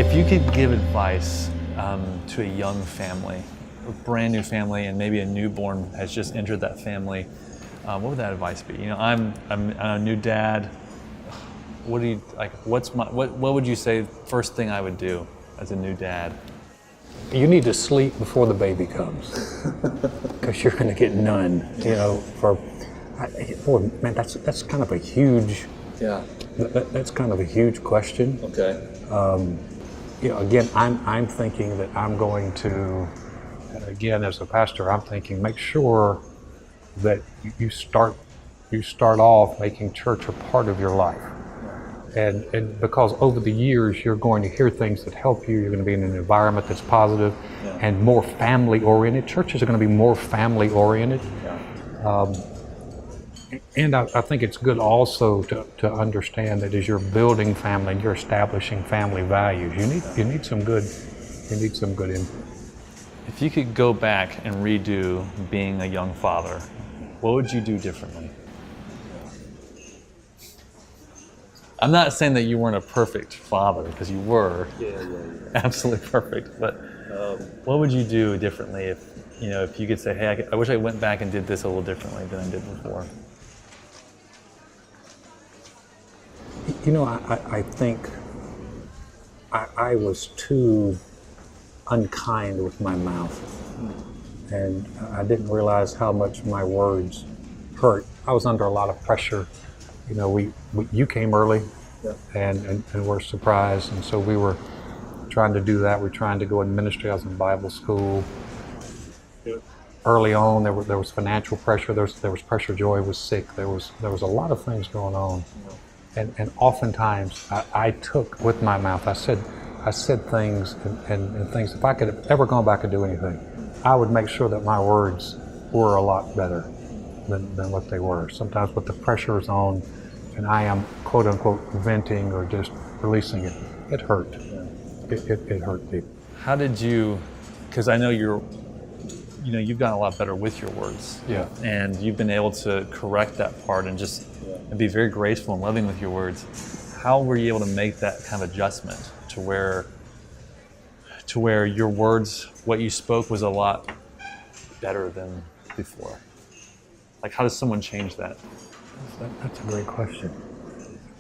If you could give advice to a young family, a brand new family, and maybe a newborn has just entered that family, what would that advice be? You know, I'm a new dad. What do you like? What would you say first thing I would do as a new dad? You need to sleep before the baby comes, because you're going to get none. You know, boy, man, that's kind of a huge. Yeah. That's kind of a huge question. Okay. You know, again, I'm thinking that I'm going to, again, as a pastor, I'm thinking make sure that you start off making church a part of your life. And because over the years, you're going to hear things that help you. You're going to be in an environment that's positive and more family-oriented. Churches are going to be more family-oriented. And I think it's good also to understand that as you're building family and you're establishing family values, you need some good input. If you could go back and redo being a young father, what would you do differently? I'm not saying that you weren't a perfect father, because you were. Yeah. Absolutely perfect. But what would you do differently if you could say, hey, I wish I went back and did this a little differently than I did before? You know, I think I was too unkind with my mouth, and I didn't realize how much my words hurt. I was under a lot of pressure. You know, you came early, and we're surprised, and so we were trying to do that. We're trying to go in ministry. I was in Bible school. Early on, there was financial pressure. There was pressure. Joy was sick. There was a lot of things going on. And oftentimes I took with my mouth, I said things and things. If I could have ever gone back and do anything, I would make sure that my words were a lot better than what they were. Sometimes with the pressure is on and I am quote unquote venting or just releasing it, it hurt. It hurt people. How did you, because I know you've gotten a lot better with your words. Yeah. And you've been able to correct that part and just and be very graceful and loving with your words. How were you able to make that kind of adjustment to where your words, what you spoke, was a lot better than before? Like, how does someone change that? That's a great question.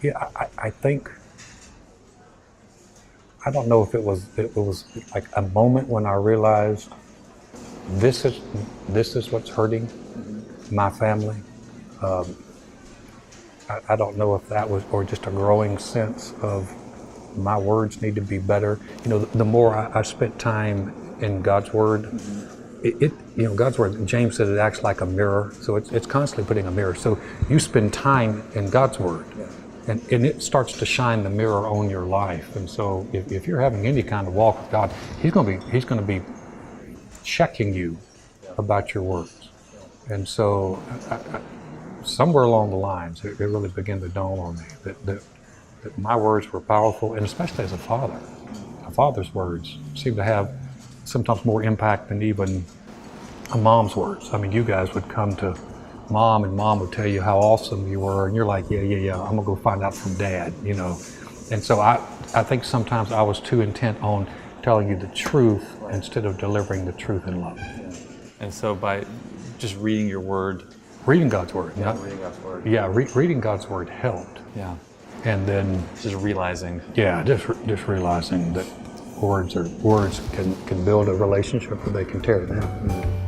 Yeah, I think, I don't know if it was like a moment when I realized this is what's hurting my family. I don't know if that was, or just a growing sense of my words need to be better. You know, the more I spent time in God's Word, God's Word, James said it acts like a mirror, so it's constantly putting a mirror. So you spend time in God's Word, and it starts to shine the mirror on your life. And so if you're having any kind of walk with God, He's going to be checking you about your words. And so somewhere along the lines, it really began to dawn on me that my words were powerful, and especially as a father. A father's words seem to have sometimes more impact than even a mom's words. I mean, you guys would come to mom, and mom would tell you how awesome you were, and you're like, yeah, I'm gonna go find out from dad, you know. And so I think sometimes I was too intent on telling you the truth instead of delivering the truth in love. And so by just reading your word, reading God's Word. Reading God's Word. Yeah, reading God's Word helped. Yeah. And then just realizing. Yeah, just realizing that words can build a relationship or they can tear it down.